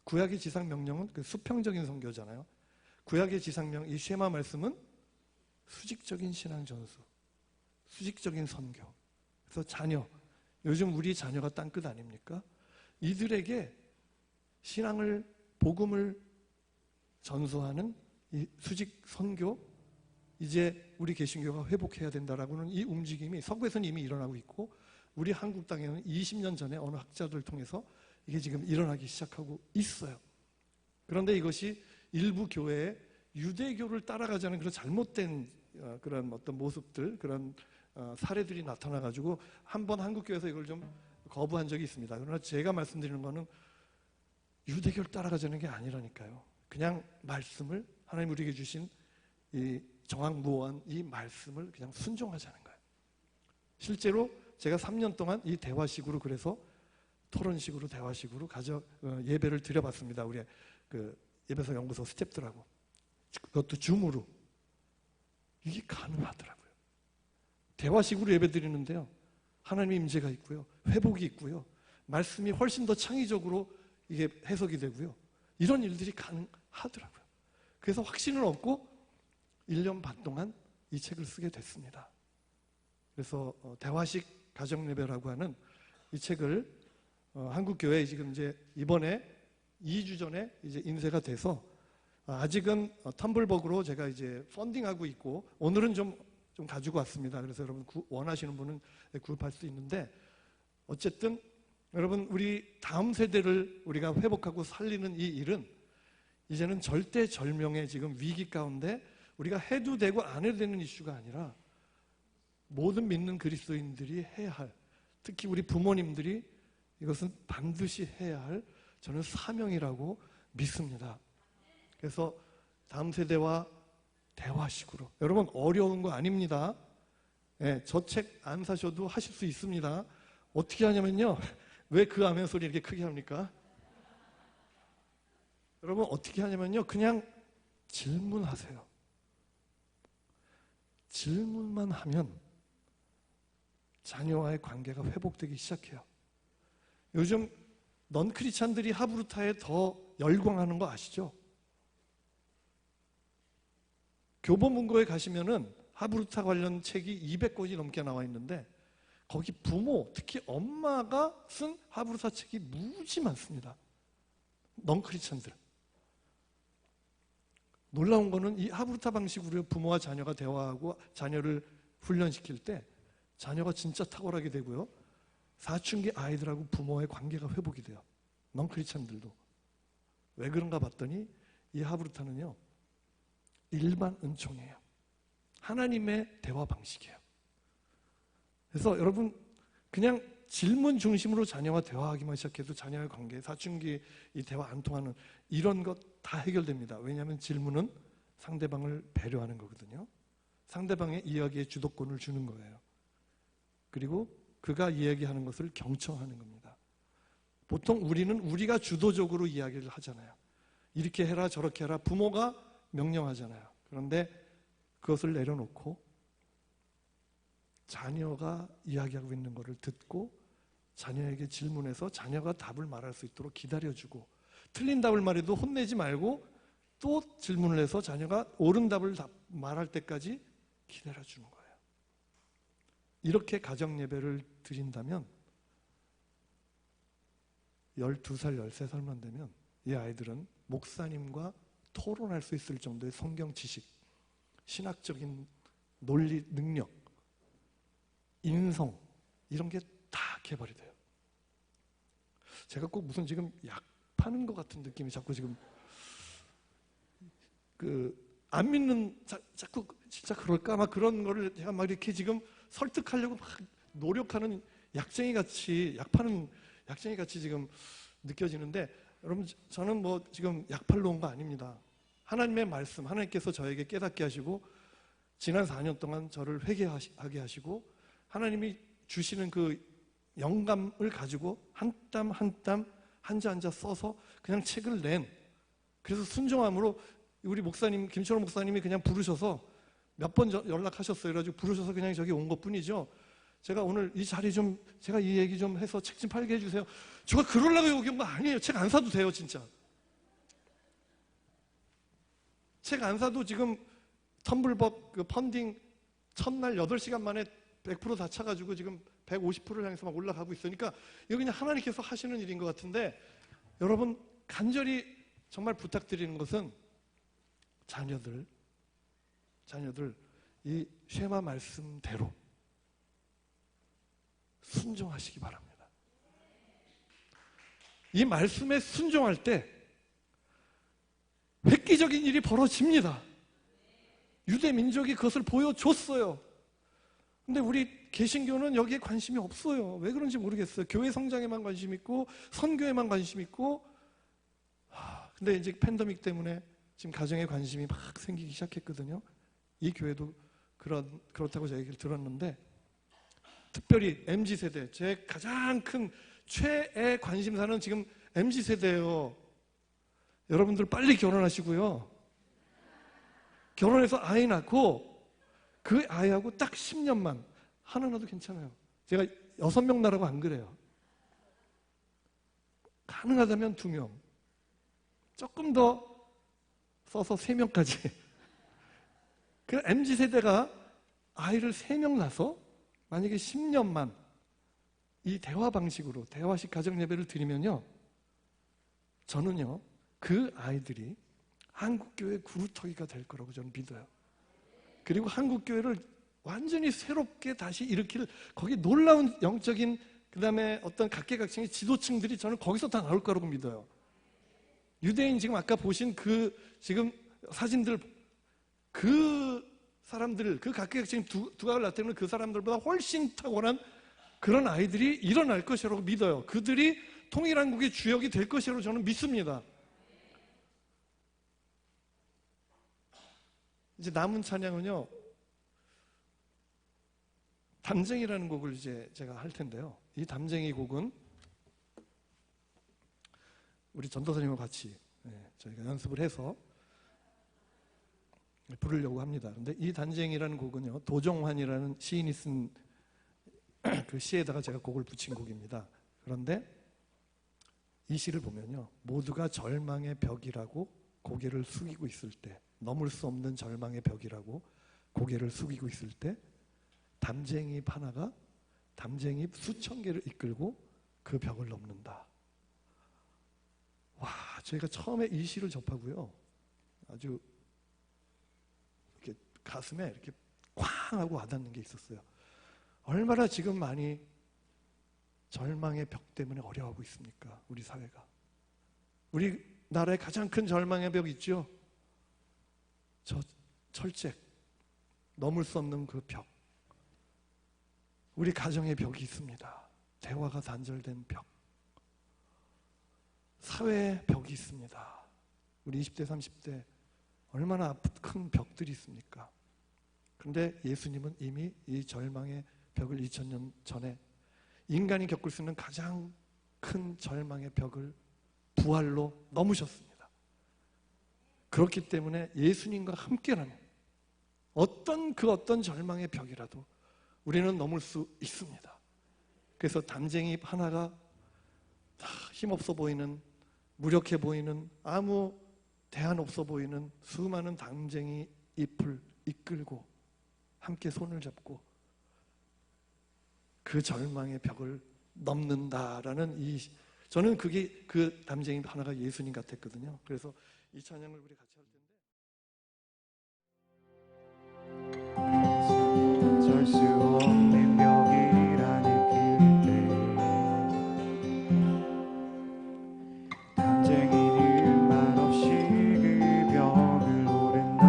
[SPEAKER 1] 구약의 지상명령은 그 수평적인 선교잖아요. 구약의 지상명, 이 쉐마 말씀은 수직적인 신앙 전수, 수직적인 선교. 그래서 자녀, 요즘 우리 자녀가 땅끝 아닙니까? 이들에게 신앙을, 복음을 전수하는 이 수직 선교, 이제 우리 개신교가 회복해야 된다라고는 이 움직임이 서구에서는 이미 일어나고 있고, 우리 한국 땅에는 20년 전에 어느 학자들을 통해서 이게 지금 일어나기 시작하고 있어요. 그런데 이것이 일부 교회에 유대교를 따라가자는 그런 잘못된 그런 어떤 모습들, 그런 사례들이 나타나가지고 한번 한국교회에서 이걸 좀 거부한 적이 있습니다. 그러나 제가 말씀드리는 거는 유대교를 따라가자는 게 아니라니까요. 그냥 말씀을, 하나님 우리에게 주신 이 정확무오한 이 말씀을 그냥 순종하자는 거예요. 실제로 제가 3년 동안 이 대화식으로, 그래서 토론식으로, 대화식으로 예배를 드려봤습니다. 우리 그 예배소 연구소 스태프들하고. 그것도 줌으로. 이게 가능하더라고요. 대화식으로 예배 드리는데요, 하나님의 임재가 있고요, 회복이 있고요, 말씀이 훨씬 더 창의적으로 이게 해석이 되고요, 이런 일들이 가능하더라고요. 그래서 확신을 얻고 1년 반 동안 이 책을 쓰게 됐습니다. 그래서 대화식 가정예배라고 하는 이 책을 한국교회에 지금 이제 이번에 2주 전에 이제 인쇄가 돼서 아직은 텀블벅으로 제가 이제 펀딩하고 있고, 오늘은 좀 가지고 왔습니다. 그래서 여러분 원하시는 분은 구입할 수 있는데, 어쨌든 여러분 우리 다음 세대를 우리가 회복하고 살리는 이 일은 이제는 절대절명의 지금 위기 가운데 우리가 해도 되고 안 해도 되는 이슈가 아니라 모든 믿는 그리스도인들이 해야 할 특히 우리 부모님들이 이것은 반드시 해야 할 저는 사명이라고 믿습니다. 그래서 다음 세대와 대화식으로, 여러분 어려운 거 아닙니다. 예, 저 책 안 사셔도 하실 수 있습니다. 어떻게 하냐면요, 왜 그 아멘 소리 이렇게 크게 합니까? 여러분 어떻게 하냐면요, 그냥 질문하세요. 질문만 하면 자녀와의 관계가 회복되기 시작해요. 요즘 넌 크리스찬들이 하브루타에 더 열광하는 거 아시죠? 교보문고에 가시면은 하브루타 관련 책이 200권이 넘게 나와 있는데 거기 부모, 특히 엄마가 쓴 하브루타 책이 무지 많습니다. 넌 크리스찬들. 놀라운 거는 이 하브루타 방식으로 부모와 자녀가 대화하고 자녀를 훈련시킬 때 자녀가 진짜 탁월하게 되고요. 사춘기 아이들하고 부모의 관계가 회복이 돼요. 넌 크리스찬들도. 왜 그런가 봤더니 이 하브루타는요, 일반 은총이에요. 하나님의 대화 방식이에요. 그래서 여러분 그냥 질문 중심으로 자녀와 대화하기만 시작해도 자녀의 관계, 사춘기 이 대화 안 통하는 이런 것 다 해결됩니다. 왜냐하면 질문은 상대방을 배려하는 거거든요. 상대방의 이야기에 주도권을 주는 거예요. 그리고 그가 이야기하는 것을 경청하는 겁니다. 보통 우리는 우리가 주도적으로 이야기를 하잖아요. 이렇게 해라 저렇게 해라 부모가 명령하잖아요. 그런데 그것을 내려놓고 자녀가 이야기하고 있는 것을 듣고 자녀에게 질문해서 자녀가 답을 말할 수 있도록 기다려주고, 틀린 답을 말해도 혼내지 말고 또 질문을 해서 자녀가 옳은 답을 말할 때까지 기다려주는 거예요. 이렇게 가정예배를 드린다면 12살, 13살만 되면 이 아이들은 목사님과 토론할 수 있을 정도의 성경 지식, 신학적인 논리 능력, 인성 이런 게 다 개발이 돼요. 제가 꼭 무슨 지금 약 파는 것 같은 느낌이 자꾸 지금 안 믿는 자꾸 진짜 그럴까 막 그런 거를 제가 막 이렇게 지금 설득하려고 막 노력하는 약쟁이 같이 약 파는 약쟁이 같이 지금 느껴지는데, 여러분 저는 뭐 지금 약 팔러 온 거 아닙니다. 하나님의 말씀, 하나님께서 저에게 깨닫게 하시고 지난 4년 동안 저를 회개하게 하시고 하나님이 주시는 그 영감을 가지고 한 땀 한 땀 한자 한자 써서 그냥 책을 낸, 그래서 순종함으로 우리 목사님 김철호 목사님이 그냥 부르셔서 몇 번 연락하셨어요. 그래가지고 부르셔서 그냥 저기 온 것뿐이죠. 제가 오늘 이 자리 좀 제가 이 얘기 좀 해서 책 좀 팔게 해주세요. 제가 그러려고 여기 온 거 아니에요. 책 안 사도 돼요, 진짜. 책 안 사도 지금 텀블벅 그 펀딩 첫날 8시간 만에 100% 다 차가지고 지금 150%를 향해서 막 올라가고 있으니까 이거 그냥 하나님께서 하시는 일인 것 같은데, 여러분 간절히 정말 부탁드리는 것은 자녀들 이 쉐마 말씀대로 순종하시기 바랍니다. 이 말씀에 순종할 때 획기적인 일이 벌어집니다. 유대 민족이 그것을 보여줬어요. 근데 우리 개신교는 여기에 관심이 없어요. 왜 그런지 모르겠어요. 교회 성장에만 관심 있고 선교에만 관심 있고, 근데 이제 팬데믹 때문에 지금 가정에 관심이 막 생기기 시작했거든요. 이 교회도 그렇다고 제 얘기를 들었는데, 특별히 MZ세대, 제 가장 큰 최애 관심사는 지금 MZ세대예요. 여러분들 빨리 결혼하시고요. 결혼해서 아이 낳고 그 아이하고 딱 10년만 하나 낳아도 괜찮아요. 제가 6명 낳으라고 안 그래요. 가능하다면 2명, 조금 더 써서 3명까지. 그 MZ세대가 아이를 3명 낳아서 만약에 10년만 이 대화 방식으로 대화식 가정예배를 드리면요, 저는요 그 아이들이 한국교회 구루터기가 될 거라고 저는 믿어요. 그리고 한국교회를 완전히 새롭게 다시 일으킬, 거기 놀라운 영적인 그 다음에 어떤 각계각층의 지도층들이 저는 거기서 다 나올 거라고 믿어요. 유대인 지금 아까 보신 그 지금 사진들, 그 사람들, 그 각계각층 두각을 나타내는 그 사람들보다 훨씬 탁월한 그런 아이들이 일어날 것이라고 믿어요. 그들이 통일한국의 주역이 될 것이라고 저는 믿습니다. 이제 남은 찬양은요, 담쟁이라는 곡을 이제 제가 할 텐데요. 이 담쟁이 곡은 우리 전도사님과 같이 저희가 연습을 해서 부르려고 합니다. 그런데 이 담쟁이라는 곡은요, 도종환이라는 시인이 쓴 그 시에다가 제가 곡을 붙인 곡입니다. 그런데 이 시를 보면요, 모두가 절망의 벽이라고 고개를 숙이고 있을 때, 넘을 수 없는 절망의 벽이라고 고개를 숙이고 있을 때 담쟁이 하나가 담쟁이 수천 개를 이끌고 그 벽을 넘는다. 와, 저희가 처음에 이 시를 접하고요, 아주 이렇게 가슴에 이렇게 쾅 하고 와닿는 게 있었어요. 얼마나 지금 많이 절망의 벽 때문에 어려워하고 있습니까? 우리 사회가. 우리나라의 가장 큰 절망의 벽 있죠? 저 철책, 넘을 수 없는 그 벽. 우리 가정의 벽이 있습니다. 대화가 단절된 벽. 사회의 벽이 있습니다. 우리 20대, 30대 얼마나 큰 벽들이 있습니까? 그런데 예수님은 이미 이 절망의 벽을 2000년 전에 인간이 겪을 수 있는 가장 큰 절망의 벽을 부활로 넘으셨습니다. 그렇기 때문에 예수님과 함께라면 어떤 절망의 벽이라도 우리는 넘을 수 있습니다. 그래서 담쟁이 하나가 힘없어 보이는, 무력해 보이는, 아무 대안 없어 보이는 수많은 담쟁이 잎을 이끌고 함께 손을 잡고 그 절망의 벽을 넘는다라는 저는 그게 그 담쟁이 하나가 예수님 같았거든요. 그래서 이 찬양을 우리 같이 할 텐데,
[SPEAKER 5] 설 수 없는 벽이라 느낄 때 담쟁이는 말없이 그 벽을 오른다.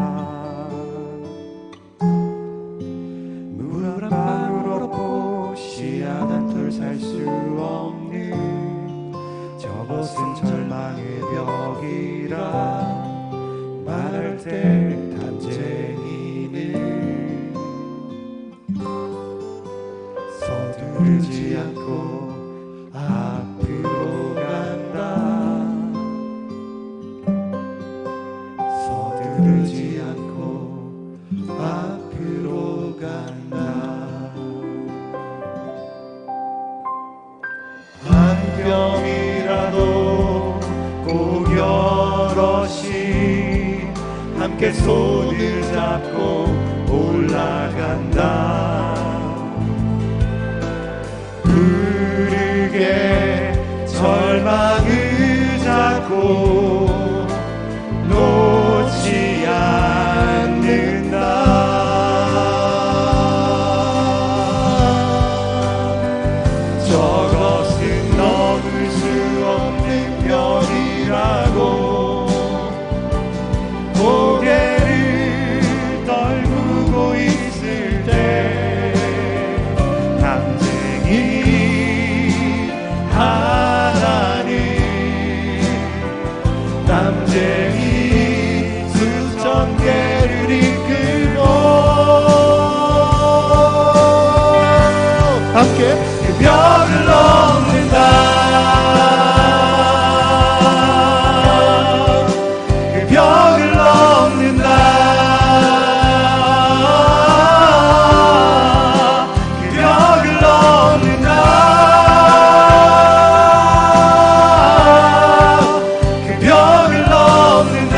[SPEAKER 5] 물 한 방울 없고 씨앗 한 톨 살 수 없는 저것은 절망의 벽이라 말할 때 담쟁이는 서두르지 않고 앞으로 간다. 서두르지 않고 앞으로 간다. 한 뼘이라도 꼭 여럿이 함께 손을 잡고 올라간다. 부르게 절망을 잡고 놓지 않는다. 저것은 넘을 수 없는 벽이라고 고개를 떨구고 있을 때 담쟁이 하나는 담쟁이 수천 개를 이끌고 함께 그 벽을 넘는다. 그 벽을 넘는다. 그 벽을 넘는다. 그 벽을 넘는다.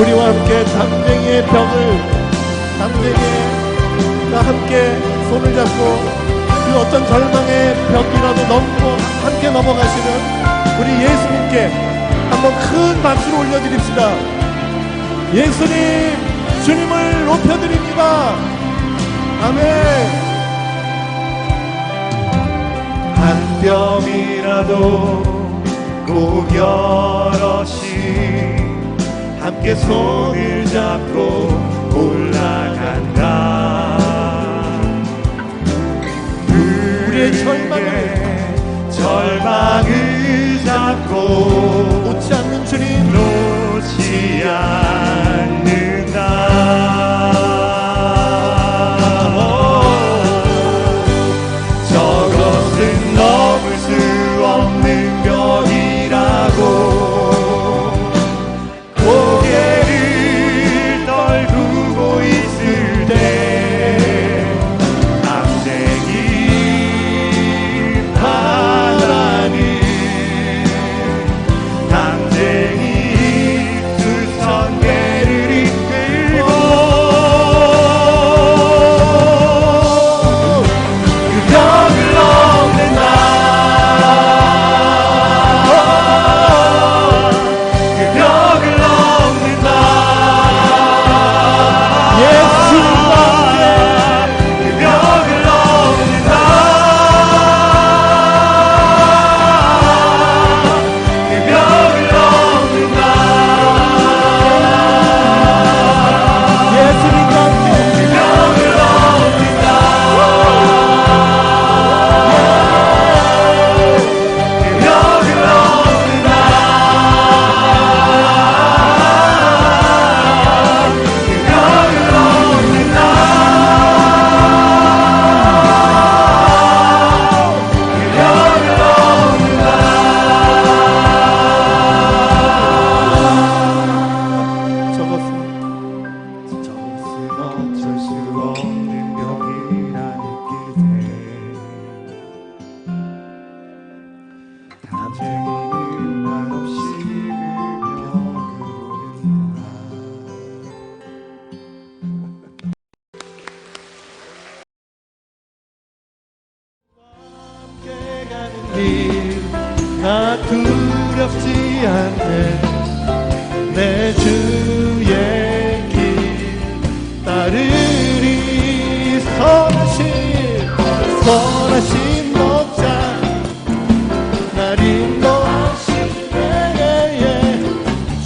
[SPEAKER 2] 우리와 함께 담쟁이의 담쟁이가 함께 손을 잡고 그 어떤 절망의 벽이라도 넘고 함께 넘어가시는 우리 예수님께 한번 큰 박수를 올려드립시다. 예수님, 주님을 높여드립니다. 아멘.
[SPEAKER 5] 한 뼘이라도 꼭 여럿이 함께 손을 잡고 올라간다.
[SPEAKER 2] 우리의
[SPEAKER 5] 절망을 잡고
[SPEAKER 2] 놓지 않는 주님,
[SPEAKER 5] 놓지 않는다. 저것은 넘을 수 없는 벽이라고 고개를 떨구고 있을 때 담쟁이 하나님, 담쟁이 두 성배를 이끌고 그 벽을 넘는다. 그 벽을 넘는다.
[SPEAKER 2] 예수님과 함께
[SPEAKER 5] 그 벽을 넘는다. 그 벽을 넘는다.
[SPEAKER 2] 예수님과 함께
[SPEAKER 5] 그 벽을 넘는다. 그 벽을 넘는다. 그 벽을 넘는다.
[SPEAKER 2] 저것은
[SPEAKER 5] 어쩔 수 없는 벽이라 느낄 때 담쟁이는 말없이 그 벽을 오른다.
[SPEAKER 2] 함께 가는 길, 나 두렵지 않네. 내 주의 길 따르리. 선하신 목자 날 인도하시네.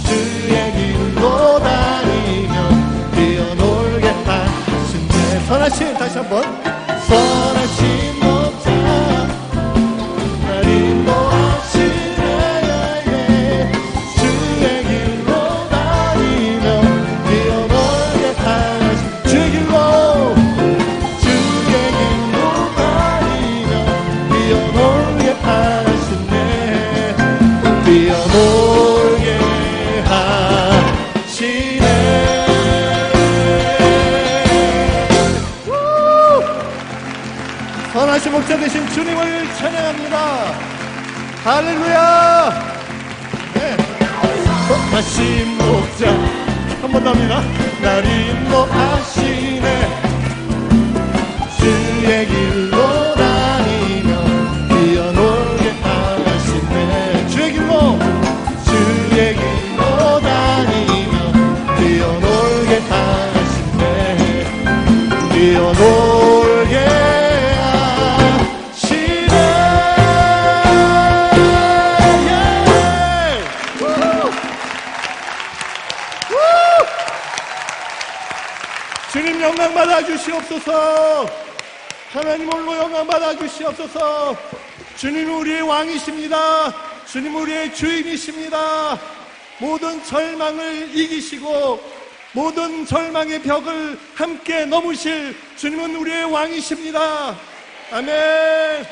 [SPEAKER 2] 주의 길로 다니며 뛰어놀게 하시네. 선하신, 다시 한번 선하신 목자 날 인도하시네. 주의 길로 다니며 뛰어놀게 하시네. 주의 길로 다니며 뛰어놀게 하시네. 뛰어놀게 하시네. 선하신 목자 되신 주님을 찬양합니다. 할렐루야. 네. 선하신 목자 한 번 더 합니다. 날 인도하시네. 주의 길로 다니며 뛰어놀게 하시네. 주의 길로 다니며 뛰어놀게 하시네. 뛰어놀게 하시네. 우! 주님 영광 받아 주시옵소서. 하나님 홀로 영광 받아 주시옵소서. 주님은 우리의 왕이십니다. 주님은 우리의 주인이십니다. 모든 절망을 이기시고 모든 절망의 벽을 함께 넘으실 주님은 우리의 왕이십니다. 아멘.